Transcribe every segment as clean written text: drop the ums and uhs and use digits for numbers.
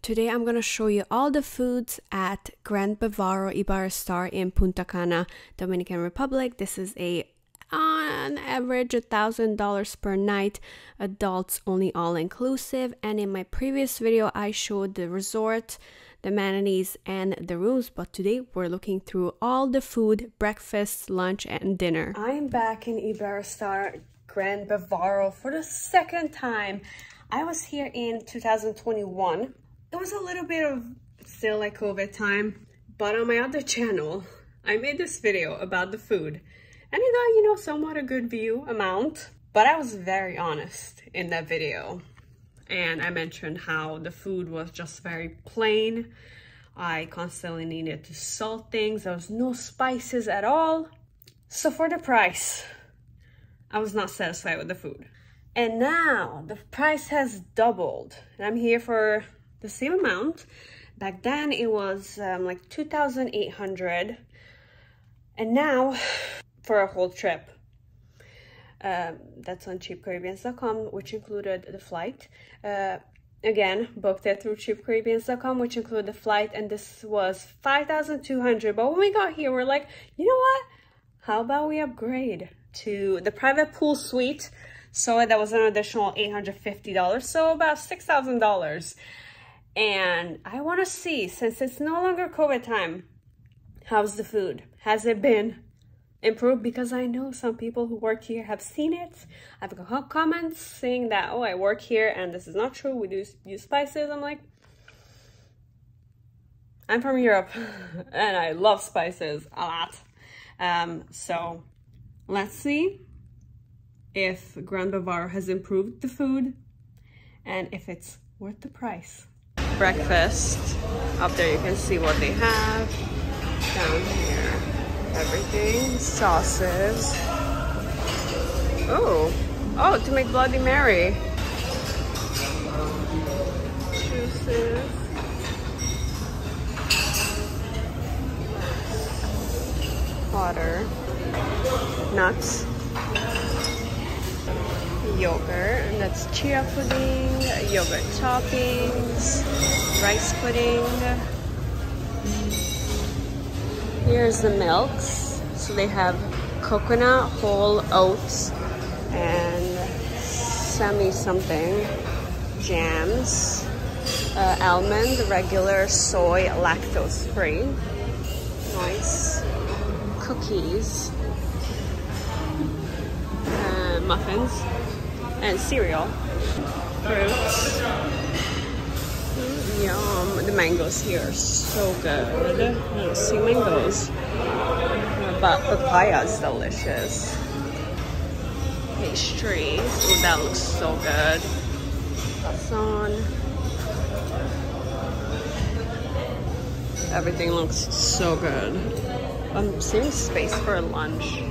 Today I'm gonna show you all the foods at Grand Bavaro Iberostar in Punta Cana, Dominican Republic. This is on average $1,000 per night, adults only, all inclusive. And in my previous video I showed the resort, the amenities and the rooms, but today we're looking through all the food, breakfast, lunch and dinner. I'm back in Iberostar Grand Bavaro for the second time. I was here in 2021. It was a little bit of still like COVID time, but on my other channel, I made this video about the food and it got, somewhat a good view amount, but I was very honest in that video. And I mentioned how the food was just very plain. I constantly needed to salt things. There was no spices at all. So for the price, I was not satisfied with the food. And now the price has doubled and I'm here for the same amount. Back then it was like 2,800, and now for a whole trip, that's on cheapcaribbeans.com, which included the flight. Again, booked it through cheapcaribbeans.com, which included the flight, and this was 5,200. But when we got here, we're like, you know what? How about we upgrade to the private pool suite? So that was an additional $850, so about $6,000. And I want to see, since it's no longer COVID time, how's the food? Has it been improved? Because I know some people who work here have seen it. I've got comments saying that, oh, I work here and this is not true. We do use spices. I'm like, I'm from Europe and I love spices a lot. So let's see if Grand Bavaro has improved the food and if it's worth the price. Breakfast. Up there you can see what they have. Down here, everything. Sauces. Oh, to make Bloody Mary. Juices. Water. Nuts. Yogurt, and that's chia pudding, yogurt toppings, rice pudding. Here's the milks. So they have coconut, whole oats, and semi-something jams, almond, regular, soy, lactose-free. Nice. Cookies, muffins, and cereal. Fruits. Yum. The mangoes here are so good. I don't see mangoes, but papaya is delicious. Pastries. Oh, that looks so good. Croissant. Everything looks so good. I'm seeing space for lunch.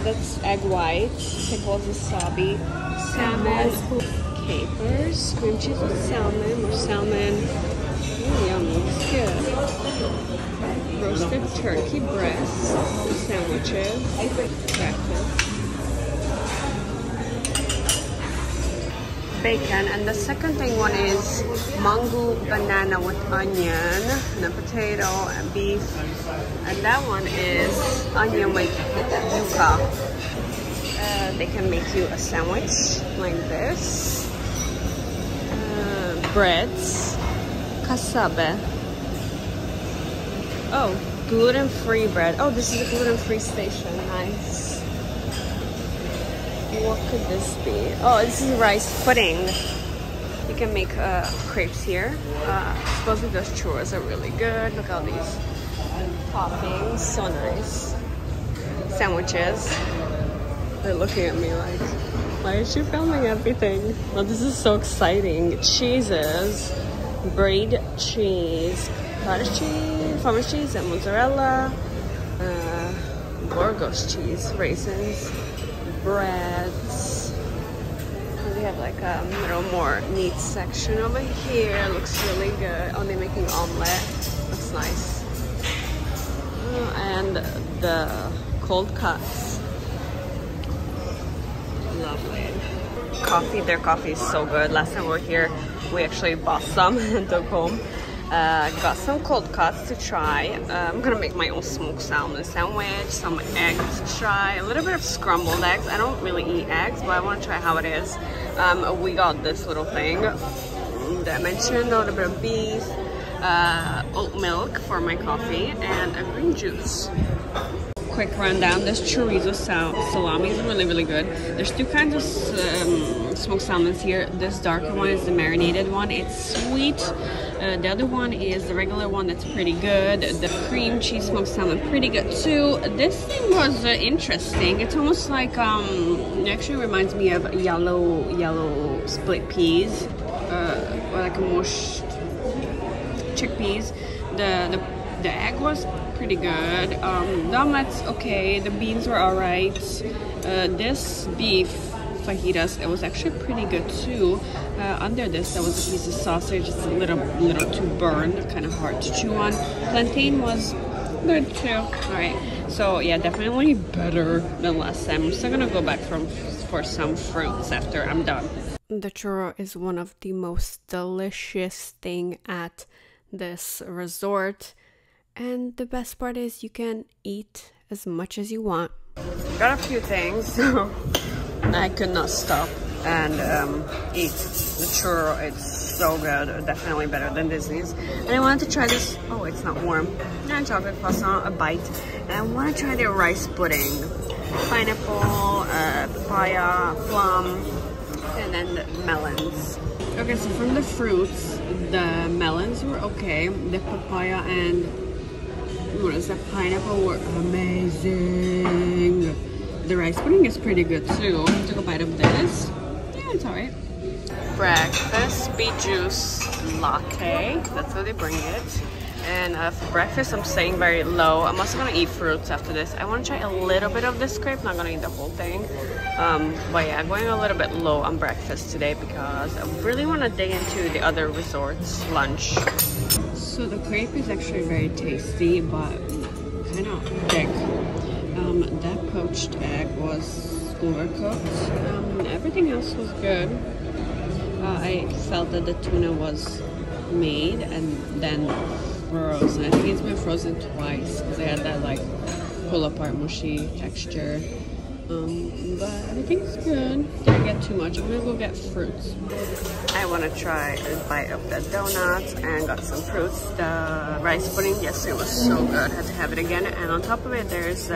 That's egg white, pickles, wasabi, salmon, capers, cream cheese with salmon, more salmon. Yum, looks good. Roasted turkey breast, sandwiches, breakfast. Bacon, and the second thing one is mango banana with onion, and a potato and beef, and that one is onion with yuca. They can make you a sandwich like this. Breads, casabe. Oh, gluten-free bread. Oh, this is a gluten-free station. Nice. What could this be? Oh, this is rice pudding. You can make crepes here. Supposedly those churros are really good. Look at all these toppings. So nice. Sandwiches. They're looking at me like, why is she filming everything? Well, this is so exciting. Cheeses. Brie cheese. Cottage cheese. Farmer's cheese and mozzarella. Burgos cheese. Raisins. Breads. We have like a little more meat section over here. Looks really good. Oh, they're making omelet. Looks nice. And the cold cuts. Lovely. coffee. Their coffee is so good. Last time we were here, we actually bought some and took home. Got some cold cuts to try. I'm gonna make my own smoked salmon sandwich, some eggs to try, a little bit of scrambled eggs. I don't really eat eggs, but I want to try how it is. We got this little thing that I mentioned, a little bit of beef, oat milk for my coffee, and a green juice. Quick rundown, this chorizo salami is really good. There's two kinds of smoked salmons here. This darker one is the marinated one. It's sweet. The other one is the regular one that's pretty good. The cream cheese smoked salmon, pretty good too. This thing was interesting. It's almost like, it actually reminds me of yellow split peas, or like a mushed chickpeas. The egg was pretty good. The omelet's okay. The beans were alright. This beef fajitas, it was actually pretty good too. Under this, there was a piece of sausage. It's a little too burned, kind of hard to chew on. Plantain was good too. Alright, so yeah, definitely better than last time. I'm still gonna go back for some fruits after I'm done. The churro is one of the most delicious thing at this resort. And the best part is you can eat as much as you want. Got a few things, so I could not stop and eat the churro. It's so good, definitely better than Disney's. And I wanted to try this, oh, it's not warm. And chocolate croissant, a bite. And I want to try their rice pudding. Pineapple, papaya, plum, and then the melons. Okay, so from the fruits, the melons were okay. The papaya and what is that? Pineapple were amazing. The rice pudding is pretty good too. Took a bite of this. Yeah, it's alright. Breakfast, beet juice latte. That's how they bring it. And for breakfast, I'm staying very low. I'm also gonna eat fruits after this. I want to try a little bit of this crepe. Not gonna eat the whole thing. But yeah, going a little bit low on breakfast today because I really want to dig into the other resorts' lunch. So the crepe is actually very tasty, but kind of thick. That poached egg was overcooked. Everything else was good. I felt that the tuna was made and then frozen. I think it's been frozen twice because I had that like pull apart mushy texture. But everything's good. Didn't get too much. I'm gonna go get fruits. I want to try a bite of the donuts and got some fruits. The rice pudding, yes, it was so good. Had to have it again. And on top of it, there's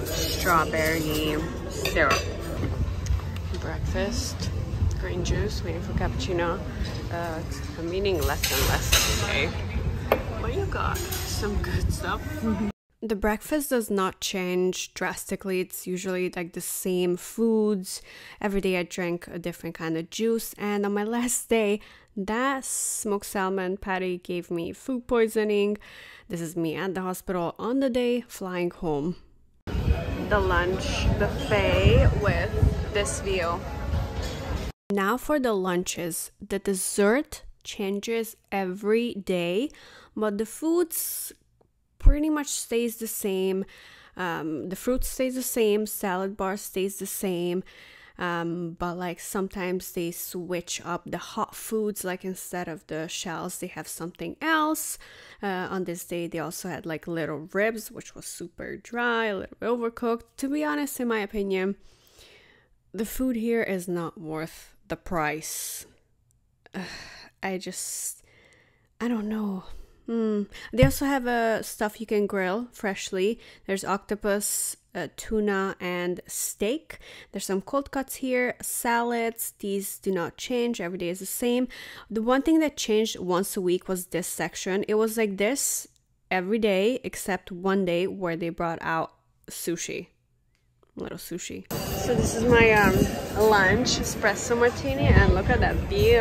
strawberry syrup. Breakfast, green juice, waiting for cappuccino. I'm eating less and less today. What you got? Some good stuff. The breakfast does not change drastically. It's usually like the same foods. Every day I drank a different kind of juice. And on my last day, that smoked salmon patty gave me food poisoning. This is me at the hospital on the day flying home. The lunch buffet with this view. Now for the lunches. The dessert changes every day, but the foods pretty much stays the same. The fruit stays the same, salad bar stays the same, but like sometimes they switch up the hot foods, like instead of the shells they have something else. On this day they also had like little ribs, which was super dry, a little bit overcooked. To be honest, in my opinion, the food here is not worth the price. I don't know. They also have stuff you can grill freshly. There's octopus, tuna, and steak. There's some cold cuts here, salads. These do not change. Every day is the same. The one thing that changed once a week was this section. It was like this every day except one day where they brought out sushi. A little sushi. So this is my lunch, espresso martini, and look at that view.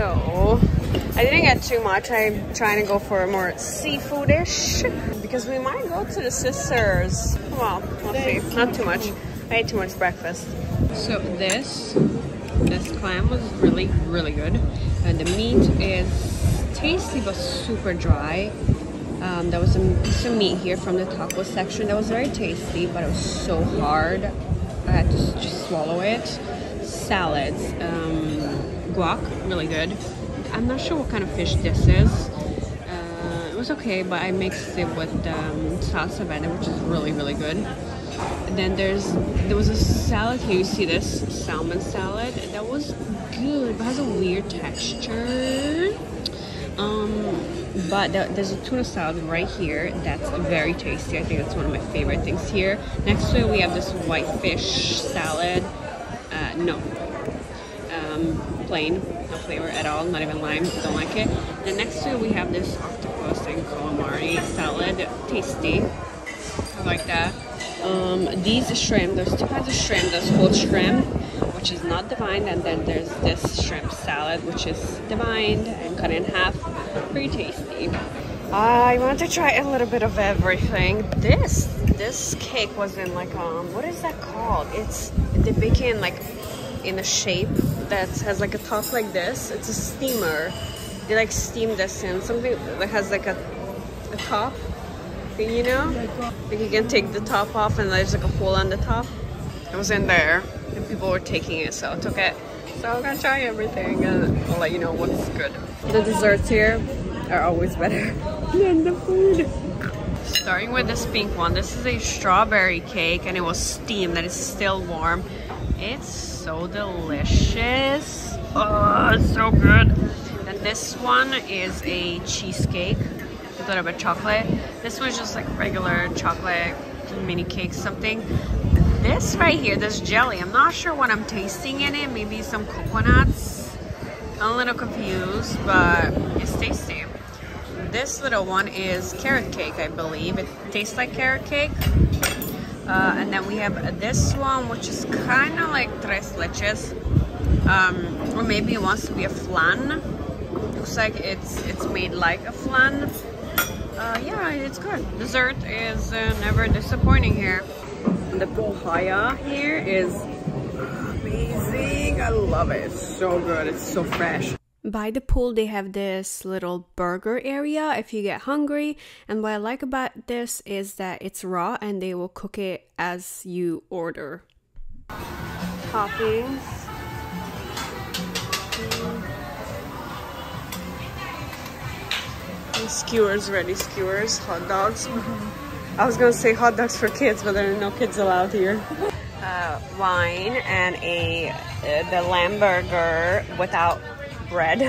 I didn't get too much. I'm trying to go for more seafood-ish because we might go to the sisters. Well, we'll see. Not too much. I ate too much breakfast. So this clam was really good. And the meat is tasty but super dry. There was some meat here from the taco section that was very tasty, but it was so hard. I had to just swallow it. salads. Guac, really good. I'm not sure what kind of fish this is. It was okay, but I mixed it with salsa verde, which is really, really good. And then there was a salad here. You see this salmon salad? That was good, but has a weird texture. But there's a tuna salad right here that's very tasty. I think that's one of my favorite things here. Next to it, we have this white fish salad. Plain, no flavor at all, not even lime, don't like it. Then next to it, we have this octopus and calamari salad. Tasty, I like that. These shrimp, there's two kinds of shrimp. There's whole shrimp, which is not divined, and then there's this shrimp salad, which is divined and cut in half. Pretty tasty. I wanted to try a little bit of everything. This cake was in like what is that called? They bake it in like in a shape that has like a top like this. It's a steamer. They like steam this in something that has like a top thing, you know? Like you can take the top off and there's like a hole on the top. It was in there and people were taking it, so I took it. So I'm gonna try everything and I'll let you know what's good. The desserts here are always better than the food. Starting with this pink one. This is a strawberry cake and it was steamed and it's still warm. It's so delicious. Oh, it's so good. And this one is a cheesecake with a little bit of chocolate. This one's just like regular chocolate mini cake something. This right here, this jelly, I'm not sure what I'm tasting in it. Maybe some coconuts. I'm a little confused, but it's tasty. This little one is carrot cake, I believe. It tastes like carrot cake. And then we have this one, which is kind of like tres leches, or maybe it wants to be a flan. Looks like it's made like a flan. Yeah, it's good. Dessert is never disappointing here. And the papaya here is amazing. I love it. It's so good. It's so fresh. By the pool, they have this little burger area if you get hungry. And what I like about this is that it's raw and they will cook it as you order. Toppings. And skewers, ready skewers, hot dogs. I was gonna say hot dogs for kids, but there are no kids allowed here. Wine and the lamb burger without bread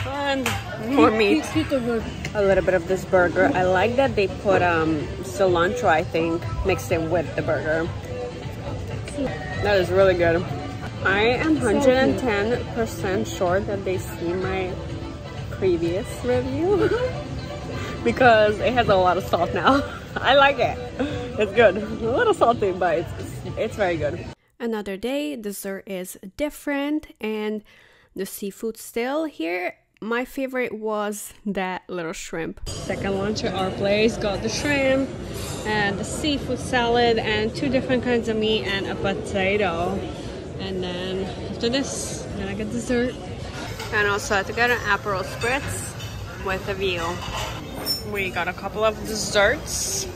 and more meat. A little bit of this burger. I like that they put cilantro, I think, mixed in with the burger. That is really good. I am 110% sure that they see my previous review because it has a lot of salt now. I like it. It's good. A little salty, but it's very good. Another day, dessert is different and the seafood still here. My favorite was that little shrimp. Second lunch at our place, got the shrimp and the seafood salad and two different kinds of meat and a potato. And then after this, then I get dessert. And also I had to get an Aperol Spritz with a view. We got a couple of desserts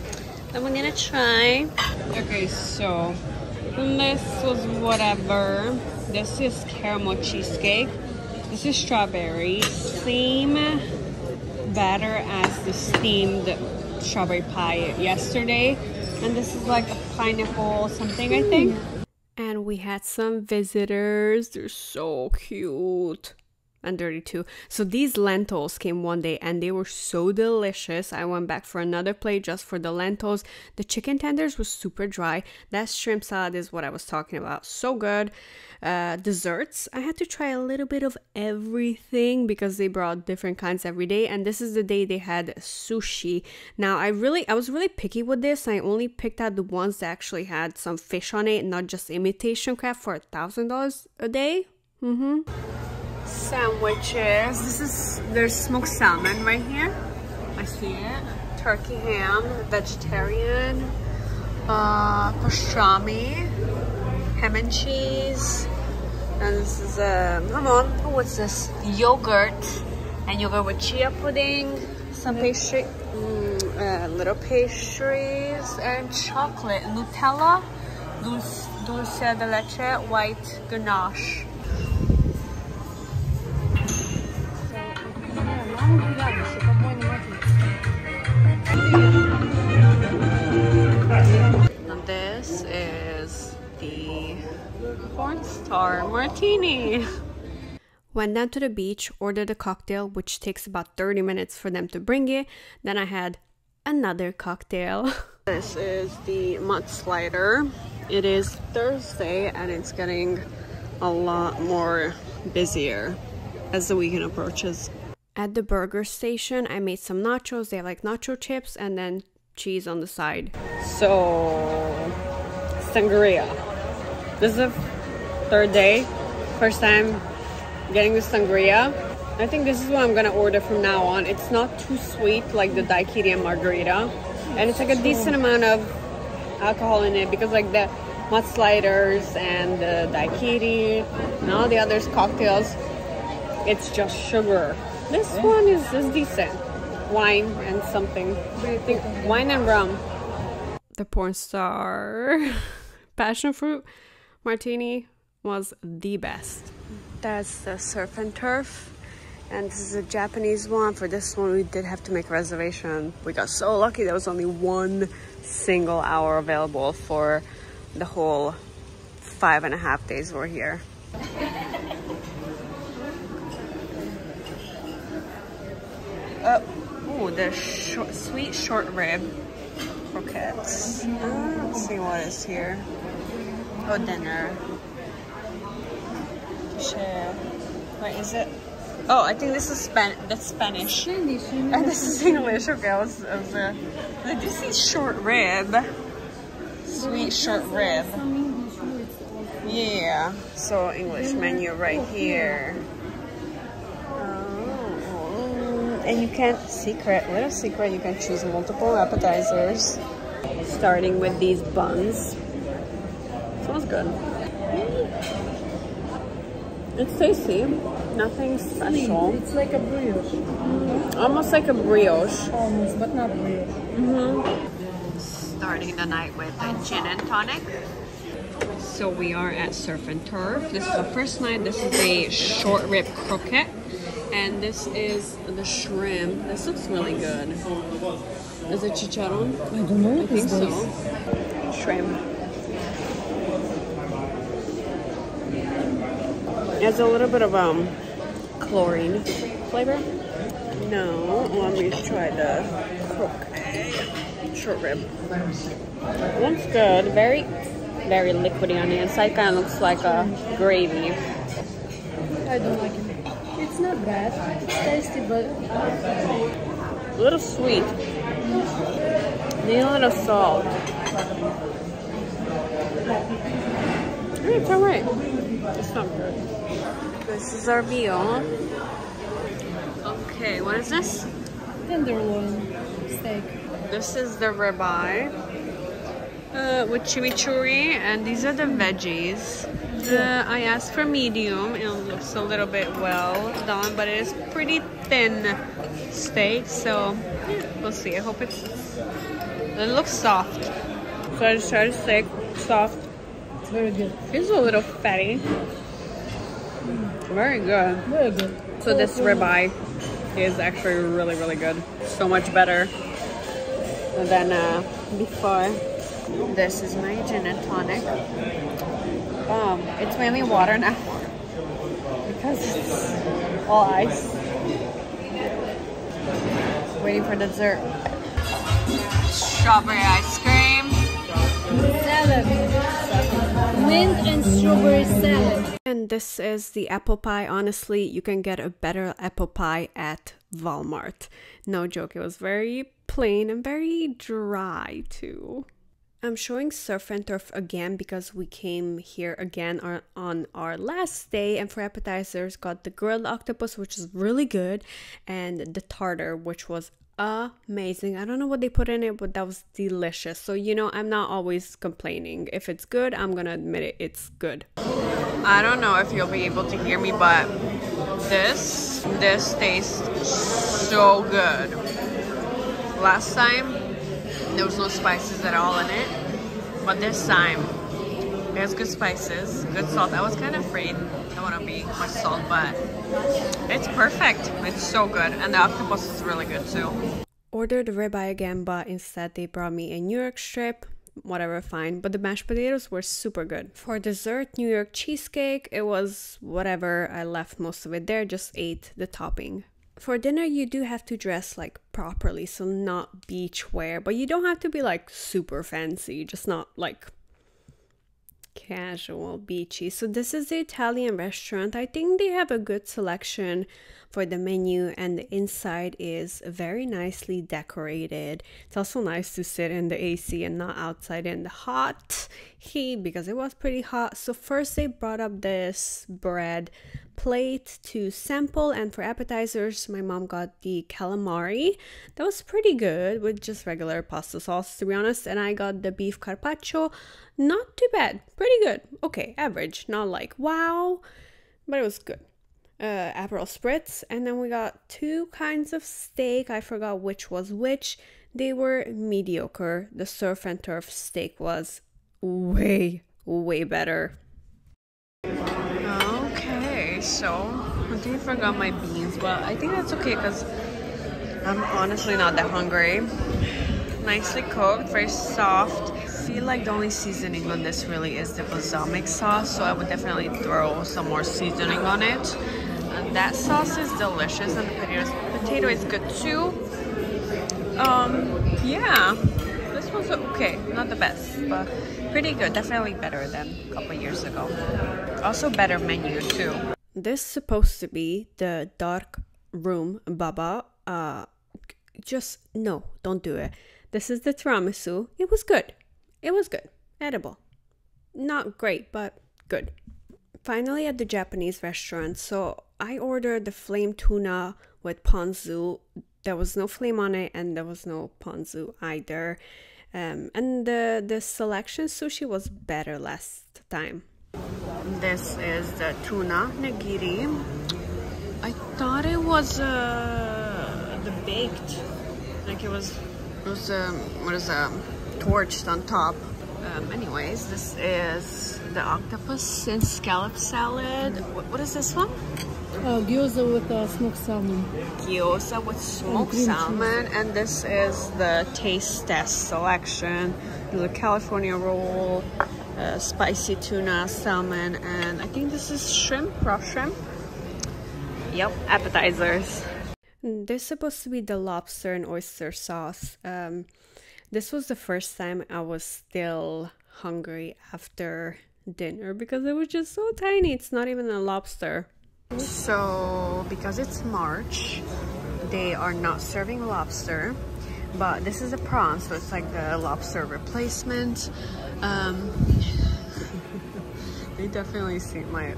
that we're gonna try. Okay, so this was whatever. This is caramel cheesecake. This is strawberry. Same batter as the steamed strawberry pie yesterday. And this is like a pineapple something, I think. And we had some visitors. They're so cute. And dirty too. So these lentils came one day and they were so delicious. I went back for another plate just for the lentils. The chicken tenders was super dry. That shrimp salad is what I was talking about. So good. Desserts. I had to try a little bit of everything because they brought different kinds every day. And this is the day they had sushi. Now I was really picky with this. I only picked out the ones that actually had some fish on it, not just imitation crab for $1,000 a day. Sandwiches. There's smoked salmon right here. I see it. Turkey ham, vegetarian, pastrami, ham and cheese. And this is what's this? Yogurt and yogurt with chia pudding. Some pastry, little pastries and chocolate. Nutella, dulce dulce de leche white ganache. And this is the Pornstar Martini. Went down to the beach, ordered a cocktail, which takes about 30 minutes for them to bring it. Then I had another cocktail. This is the mud slider. It is Thursday and it's getting a lot more busier as the weekend approaches. At the burger station, I made some nachos. They have like nacho chips and then cheese on the side. So, sangria. This is the third day. First time getting the sangria. I think this is what I'm gonna order from now on. It's not too sweet like the daiquiri and margarita. And it's like a decent amount of alcohol in it because like the mud sliders and the daiquiri and all the others cocktails, it's just sugar. This one is decent. Wine and something. I think wine and rum. The Pornstar passion fruit martini was the best. That's the surf and turf. And this is a Japanese one. For this one, we did have to make a reservation. We got so lucky there was only one single hour available for the whole 5.5 days we're here. Oh, the sweet short rib croquettes. Let's see what is here. Oh, dinner. Share. What is it? Oh, I think this is Spanish. And this is English. Okay, this is short rib. Sweet short rib. Yeah. So English menu right here. Oh. And you can, little secret, you can choose multiple appetizers. Starting with these buns. Smells good. It's tasty. Nothing special. It's like a brioche. Almost like a brioche. Almost, but not brioche. Starting the night with a gin and tonic. So we are at Surf and Turf. This is the first night. This is a short rib croquette. And this is the shrimp. This looks really good. Is it chicharron? I don't know. I think so. Shrimp. It has a little bit of chlorine flavor. No, let me try the croquette. Short rib. Looks good. Very, very liquidy on the inside. Kind of looks like a gravy. I don't like it. It's not bad. It's tasty, but a little sweet. Need a little salt. It's alright. It's not good. This is our meal. Okay, what is this? tenderloin steak. This is the ribeye with chimichurri, and these are the veggies. I asked for medium. It looks a little bit well done, but it is pretty thin steak, so yeah, we'll see. I hope it looks soft. So I just tried the steak, soft. It's very good. It's a little fatty. Very good. Very good. So this ribeye is actually really, really good. So much better than before. This is my gin and tonic. It's mainly water now because it's all ice. Waiting for dessert. Strawberry ice cream. Salad. Mint and strawberry salad. And this is the apple pie. Honestly, you can get a better apple pie at Walmart. No joke, it was very plain and very dry too. I'm showing Surf and Turf again because we came here again on our last day, and for appetizers got the grilled octopus, which is really good, and the tartar, which was amazing. I don't know what they put in it, but that was delicious. So, you know, I'm not always complaining. If it's good, I'm gonna admit it, it's good. I don't know if you'll be able to hear me, but this tastes so good. Last time there was no spices at all in it, but this time It has good spices, good salt. I was kind of afraid I want to be much salt, but it's perfect. It's so good. And the octopus is really good too. Ordered the ribeye again, but instead they brought me a New York strip. Whatever, fine. But the mashed potatoes were super good. For dessert, New York cheesecake, it was whatever. I left most of it there, just ate the topping. For dinner, you do have to dress like properly, so not beach wear, but you don't have to be like super fancy, just not like casual beachy. So this is the Italian restaurant. I think they have a good selection for the menu, and the inside is very nicely decorated. It's also nice to sit in the AC and not outside in the hot heat, because it was pretty hot. So first they brought up this bread plate to sample, and for appetizers my mom got the calamari. That was pretty good with just regular pasta sauce, to be honest. And I got the beef carpaccio. Not too bad, pretty good, okay, average, not like wow, but it was good. Aperol spritz, and then we got two kinds of steak. I forgot which was which. They were mediocre. The surf and turf steak was way better. Okay, so I think I forgot my beans, but I think that's okay because I'm honestly not that hungry. Nicely cooked, very soft. I feel like the only seasoning on this really is the balsamic sauce, so I would definitely throw some more seasoning on it. And that sauce is delicious, and the potato is good too. Yeah, this one's okay, not the best, but pretty good. Definitely better than a couple years ago. Also better menu too. This is supposed to be the dark room baba. Just no, don't do it. This is the tiramisu. It was good. It was good. Edible. Not great, but good. Finally at the Japanese restaurant. So I ordered the flame tuna with ponzu. There was no flame on it, and there was no ponzu either. And the selection sushi was better last time. This is the tuna nigiri. I thought it was the baked, like it was torched on top. Anyways, this is the octopus and scallop salad. What is this one? Gyoza with smoked salmon. Gyoza with smoked salmon. And this is the taste test selection. The California roll, spicy tuna, salmon, and I think this is shrimp, raw shrimp. Yep, appetizers. This is supposed to be the lobster and oyster sauce. This was the first time I was still hungry after dinner because it was just so tiny. It's not even a lobster. So because it's March, they are not serving lobster, but this is a prawn, so it's like the lobster replacement. You definitely see my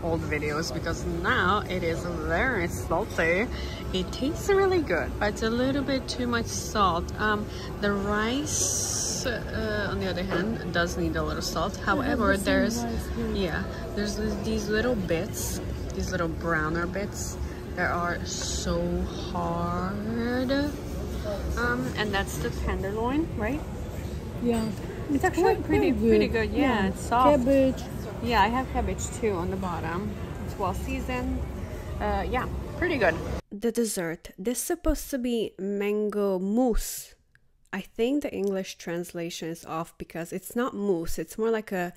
old videos because now it is very salty. It tastes really good, but it's a little bit too much salt. The rice, on the other hand, does need a little salt. However, there's these little bits, these little browner bits that are so hard. And that's the tenderloin, right? Yeah, it's actually pretty good. Yeah, it's soft. Cabbage. Yeah, I have cabbage too on the bottom. It's well seasoned. Yeah, pretty good. The dessert. This is supposed to be mango mousse. I think the English translation is off because it's not mousse. It's more like a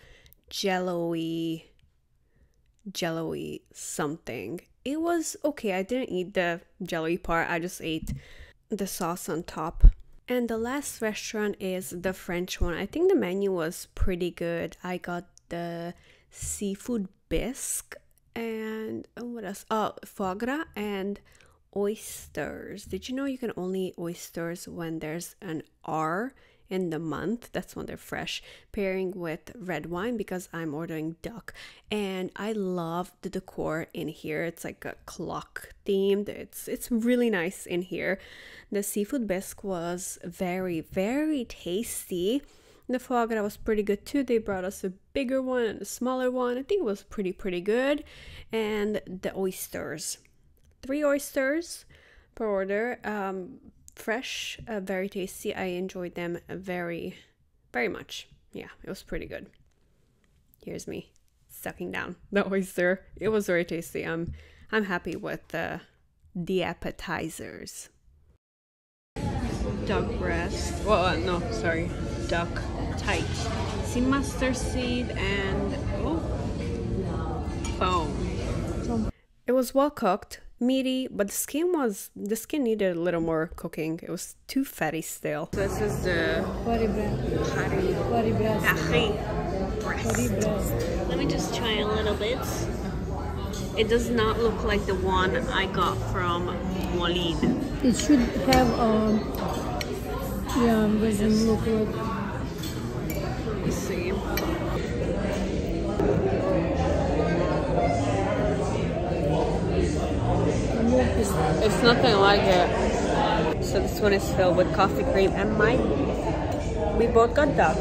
jello-y something. It was okay. I didn't eat the jelly part. I just ate the sauce on top. And the last restaurant is the French one. I think the menu was pretty good. I got the seafood bisque and what else? Oh, foie gras and oysters. Did you know you can only eat oysters when there's an R in the month? That's when they're fresh. Pairing with red wine because I'm ordering duck. And I love the decor in here. It's like a clock themed. It's really nice in here. The seafood bisque was very tasty. The foie gras was pretty good too. They brought us a bigger one and a smaller one. I think it was pretty good. And the oysters. 3 oysters per order. Fresh, very tasty. I enjoyed them very much. Yeah, it was pretty good. Here's me sucking down the oyster. It was very tasty. I'm happy with the appetizers. Duck breast. Well, no, sorry, duck tights. Sea mustard seed and foam. It was well cooked, meaty, but the skin needed a little more cooking. It was too fatty still. So this is the Curry breast. Let me just try a little bit. It does not look like the one I got from Molin. It should have yeah, doesn't look like. Let me see. It's nothing like it. So this one is filled with coffee cream and we both got duck.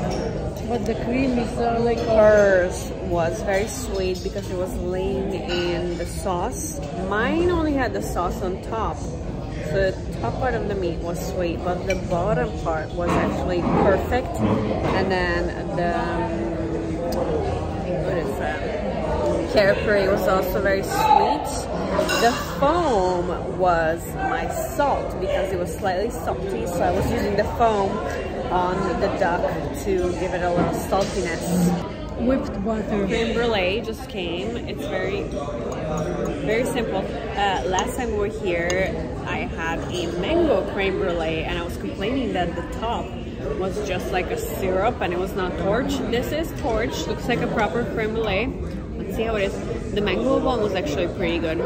But the cream is like Hers was very sweet because it was laying in the sauce. Mine only had the sauce on top. So the top part of the meat was sweet, but the bottom part was actually perfect. And then what is that? Carefree was also very sweet. The foam was my salt because it was slightly salty, so I was using the foam on the duck to give it a little saltiness. whipped butter. Creme brulee just came. It's very simple. Last time we were here, I had a mango creme brulee and I was complaining that the top was just like a syrup and it was not torched. This is torched, looks like a proper creme brulee. Let's see how it is. The mango one was actually pretty good.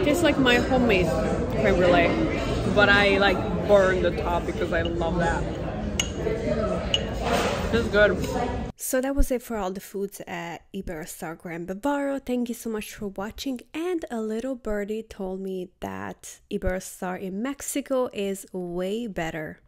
Tastes like my homemade creme brulee, but I like burn the top because I love that. It's good. So that was it for all the foods at Iberostar Grand Bavaro. Thank you so much for watching. And a little birdie told me that Iberostar in Mexico is way better.